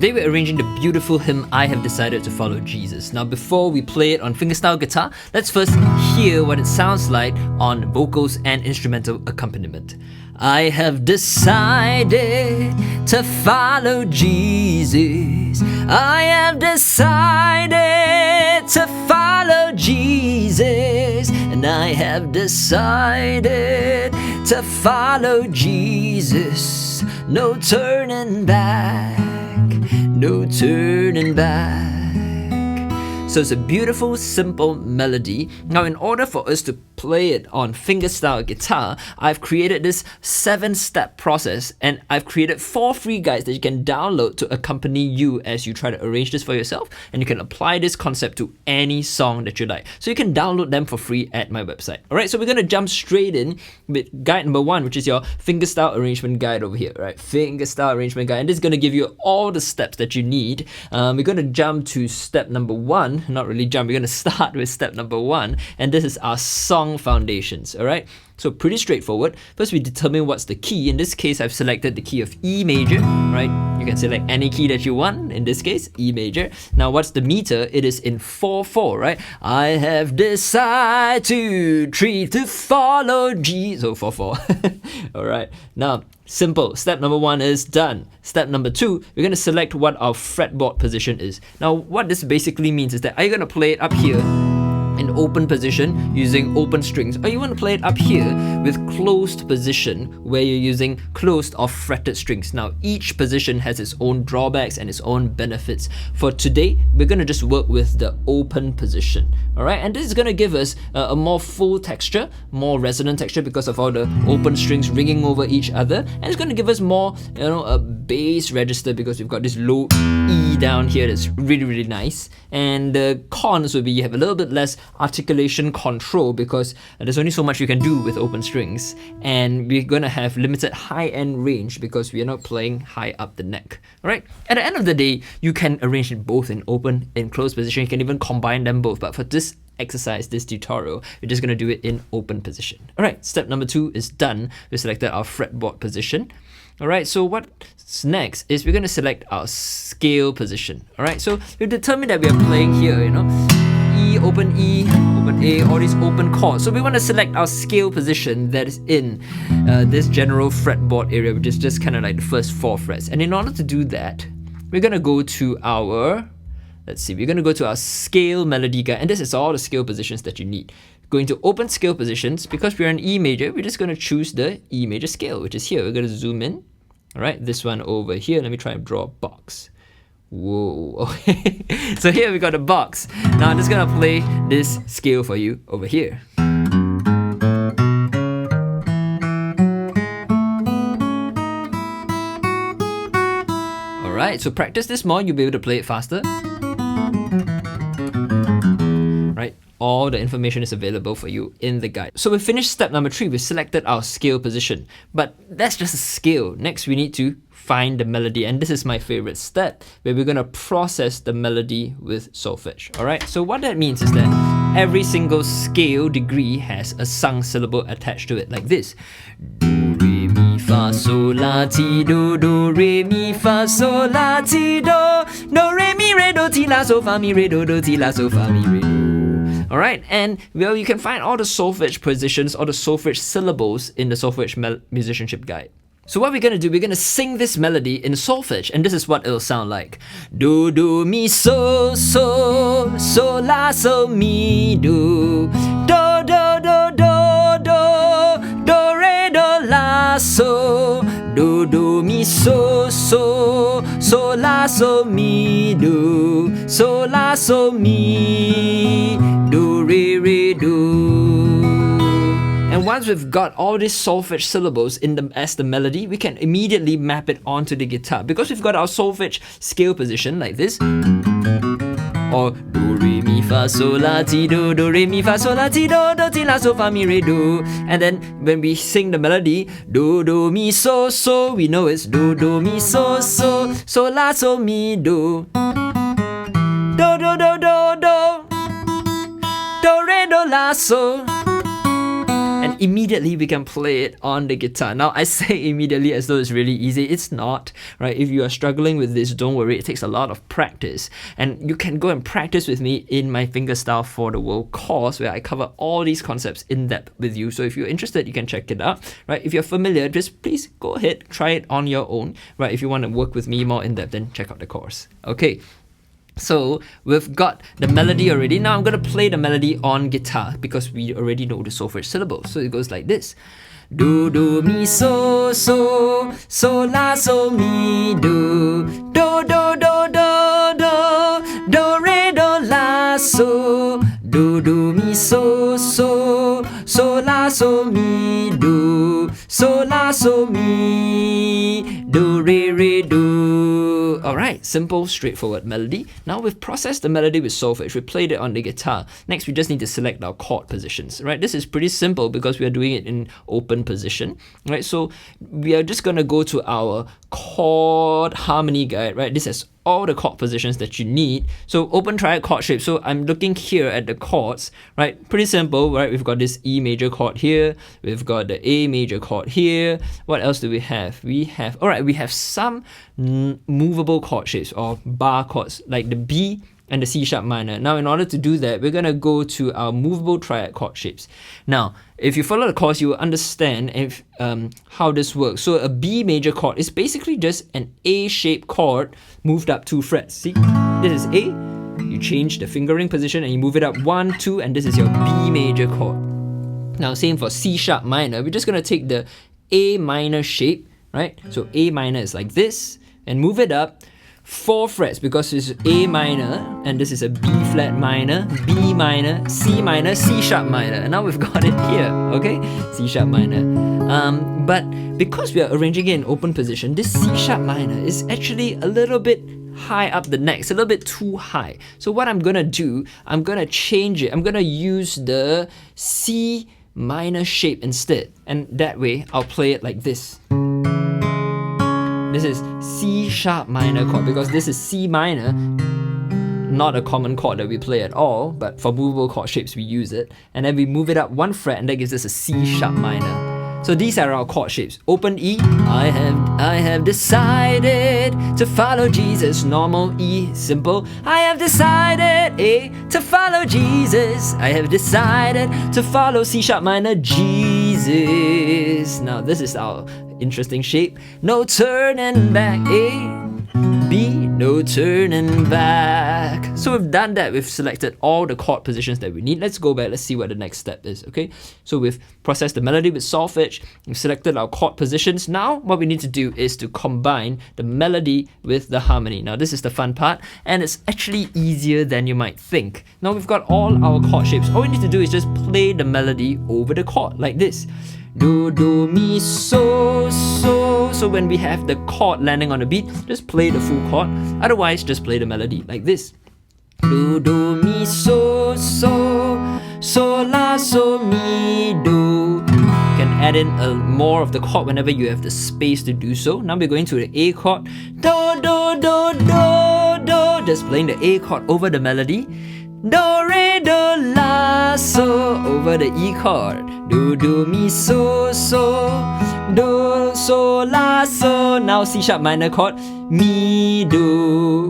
Today we're arranging the beautiful hymn, I Have Decided to Follow Jesus. Now before we play it on fingerstyle guitar, let's first hear what it sounds like on vocals and instrumental accompaniment. I have decided to follow Jesus. I have decided to follow Jesus. And I have decided to follow Jesus. No turning back, no turning back. So it's a beautiful, simple melody. Now, in order for us to play it on fingerstyle guitar, I've created this 7-step process, and I've created 4 free guides that you can download to accompany you as you try to arrange this for yourself, and you can apply this concept to any song that you like. So you can download them for free at my website. Alright, so we're going to jump straight in with guide number 1, which is your fingerstyle arrangement guide over here, right? Fingerstyle arrangement guide, and this is going to give you all the steps that you need. We're going to jump to step number 1. Not really jump, we're going to start with step number 1, and this is our song foundations. Alright, so pretty straightforward. First we determine what's the key. In this case I've selected the key of E major, right? You can select any key that you want, in this case E major. Now what's the meter? It is in 4/4, right? I have decided to follow Jesus. So 4/4. Alright, now simple. Step number 1 is done. Step number 2, we're going to select what our fretboard position is. Now what this basically means is that are you going to play it up here in open position using open strings, or you want to play it up here with closed position where you're using closed or fretted strings. Now each position has its own drawbacks and its own benefits. For today we're going to just work with the open position. Alright, and this is going to give us a more full texture, more resonant texture because of all the open strings ringing over each other, and it's going to give us more, a bass register because we've got this low E down here that's really nice. And the cons will be you have a little bit less articulation control because there's only so much you can do with open strings, and we're going to have limited high-end range because we are not playing high up the neck. Alright, at the end of the day you can arrange it both in open and closed position. You can even combine them both, but for this exercise, this tutorial, we're just going to do it in open position. Alright, step number 2 is done. We selected our fretboard position. Alright, so what's next is we're going to select our scale position. Alright, so we've determined that we are playing here, E, open A, all these open chords. So we want to select our scale position that is in this general fretboard area, which is just kind of like the first 4 frets. And in order to do that, we're going to go to our, we're going to go to our scale melody guide, and this is all the scale positions that you need. Going to open scale positions, because we're in E major, we're just going to choose the E major scale, which is here. We're going to zoom in. Alright, this one over here. Let me try and draw a box. Whoa, okay. So here we got a box. Now I'm just gonna play this scale for you over here. Alright, so practice this more, you'll be able to play it faster. Right, all the information is available for you in the guide. So we finished step number 3, we selected our scale position. But that's just a scale. Next we need to find the melody, and this is my favorite step where we're going to process the melody with solfege. Alright, so what that means is that every single scale degree has a sung syllable attached to it, like this. Do, re, mi, fa, sol, la, ti, do, re, mi, fa, sol, la, ti, do, re, mi, re, do, ti, la, so, fa, mi, re, do, ti, la, so, fa, mi, re, do. Alright, and well, you can find all the solfege positions, all the solfege syllables in the solfege musicianship guide. So what we're going to do, we're going to sing this melody in solfege, and this is what it'll sound like. Do, mi, so, la, so, mi, do, do, re, do, la, so, do, mi, so, la, so, mi, do, so, la, so, mi, do, re, do. And once we've got all these solfege syllables as the melody, we can immediately map it onto the guitar. Because we've got our solfege scale position like this, or do, re, mi, fa, sol, la, ti, do, re, mi, fa, sol, la, ti, do, ti, la, so, fa, mi, re, do. And then when we sing the melody, do, mi, so, we know it's do, mi, so, la, so, mi, do, do, re, do, la, so. And immediately we can play it on the guitar. Now, I say immediately as though it's really easy. It's not, right? If you are struggling with this, don't worry. It takes a lot of practice. And you can go and practice with me in my Fingerstyle for the World course, where I cover all these concepts in depth with you. So if you're interested, you can check it out, right? If you're familiar, just please go ahead, try it on your own, right? If you want to work with me more in depth, then check out the course. Okay. So we've got the melody already. Now I'm going to play the melody on guitar because we already know the solfege syllables. So it goes like this. Do, do, mi, so, so, so, la, so, mi, do, do, do, do, do, do, do, re, do, la, so, do, do, mi, so, so, so, la, so, mi, do, so, la, so, mi, do, re, re, do. Alright, simple, straightforward melody. Now we've processed the melody with solfege. We played it on the guitar. Next, we just need to select our chord positions, right? This is pretty simple because we are doing it in open position, right? So we are just going to go to our chord harmony guide, right? This has all the chord positions that you need. So open triad chord shape. So I'm looking here at the chords, right? Pretty simple, right? We've got this E major chord here. We've got the A major chord here. What else do we have? We have some movable chord shapes or bar chords like the B and the C sharp minor. Now, in order to do that, we're going to go to our movable triad chord shapes. Now, if you follow the course, you will understand how this works. So a B major chord is basically just an A-shaped chord moved up 2 frets. See, this is A. You change the fingering position and you move it up 1, 2, and this is your B major chord. Now, same for C sharp minor. We're just going to take the A minor shape, right? So A minor is like this, and move it up 4 frets because this is A minor and this is a B flat minor, B minor, C minor, C sharp minor, and now we've got it here, okay? C sharp minor. But because we are arranging it in open position, this C sharp minor is actually a little bit high up the neck. It's a little bit too high. So what I'm gonna do, I'm gonna change it. I'm gonna use the C minor shape instead, and that way I'll play it like this. This is C sharp minor chord because this is C minor, not a common chord that we play at all, but for movable chord shapes we use it. And then we move it up 1 fret and that gives us a C sharp minor. So these are our chord shapes. Open E, I have decided to follow Jesus. Normal E, simple. I have decided A, to follow Jesus. I have decided to follow C sharp minor, Jesus. Now this is our interesting shape. No turning back. A, B, no turning back. So we've done that. We've selected all the chord positions that we need. Let's go back. Let's see what the next step is, okay? So we've processed the melody with solfege. We've selected our chord positions. Now what we need to do is to combine the melody with the harmony. Now this is the fun part, and it's actually easier than you might think. Now we've got all our chord shapes. All we need to do is just play the melody over the chord like this. Do, do, mi, so, so. So when we have the chord landing on the beat, just play the full chord. Otherwise, just play the melody like this. Do, do, mi, so, so. So, la, so, mi, do. You can add in more of the chord whenever you have the space to do so. Now we're going to the A chord. Do, do, do, do, do. Just playing the A chord over the melody. Do, re, do, la, so, over the E chord. Do, do, mi, so, so. Do, so, la, so. Now C sharp minor chord. Mi, do.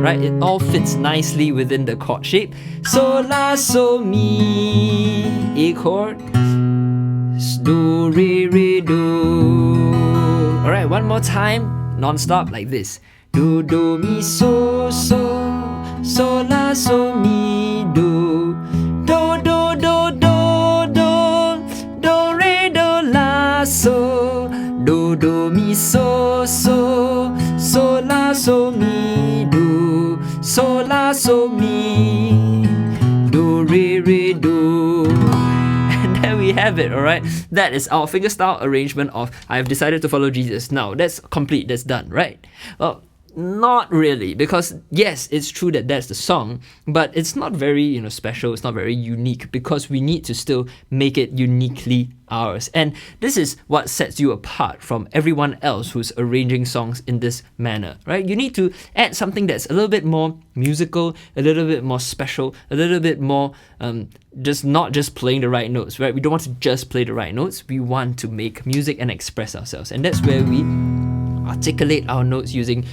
Right, it all fits nicely within the chord shape. So, la, so, mi. A chord. Do, re, re, do. Alright, one more time. Non-stop like this. Do, do, mi, so, so. So, la, so, mi, do. Do, do, do, do, do. Do, re, do, la, so. Do, do, mi, so, so. So, la, so, mi, do. So, la, so, mi. Do, re, re, do. And there we have it, alright? That is our fingerstyle arrangement of I have decided to follow Jesus. Now, that's complete, that's done, right? Well, Not really, because yes, it's true that that's the song, but it's not very, special, it's not very unique, because we need to still make it uniquely ours. And this is what sets you apart from everyone else who's arranging songs in this manner, right? You need to add something that's a little bit more musical, a little bit more special, a little bit more just not just playing the right notes, right? We don't want to just play the right notes. We want to make music and express ourselves. And that's where we articulate our notes using,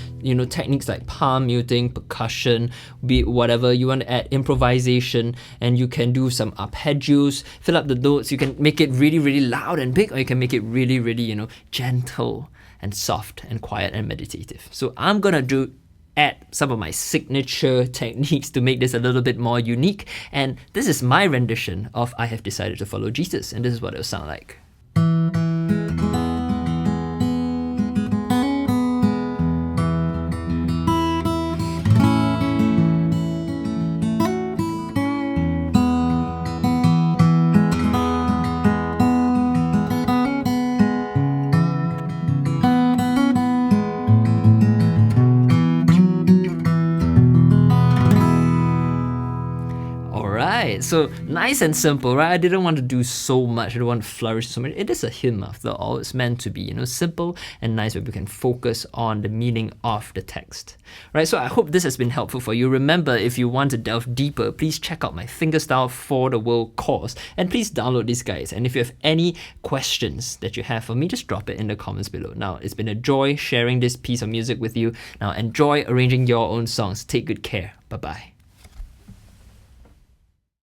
techniques like palm muting, percussion, be it whatever. You want to add improvisation, and you can do some arpeggios, fill up the notes. You can make it really, really loud and big, or you can make it really, really, gentle and soft and quiet and meditative. So I'm gonna add some of my signature techniques to make this a little bit more unique. And this is my rendition of I Have Decided to Follow Jesus, and this is what it'll sound like. So nice and simple, right? I didn't want to do so much. I didn't want to flourish so much. It is a hymn after all. It's meant to be, simple and nice, where we can focus on the meaning of the text, right? So I hope this has been helpful for you. Remember, if you want to delve deeper, please check out my Fingerstyle for the World course, and please download these guides. And if you have any questions that you have for me, just drop it in the comments below. Now, it's been a joy sharing this piece of music with you. Now, enjoy arranging your own songs. Take good care. Bye-bye.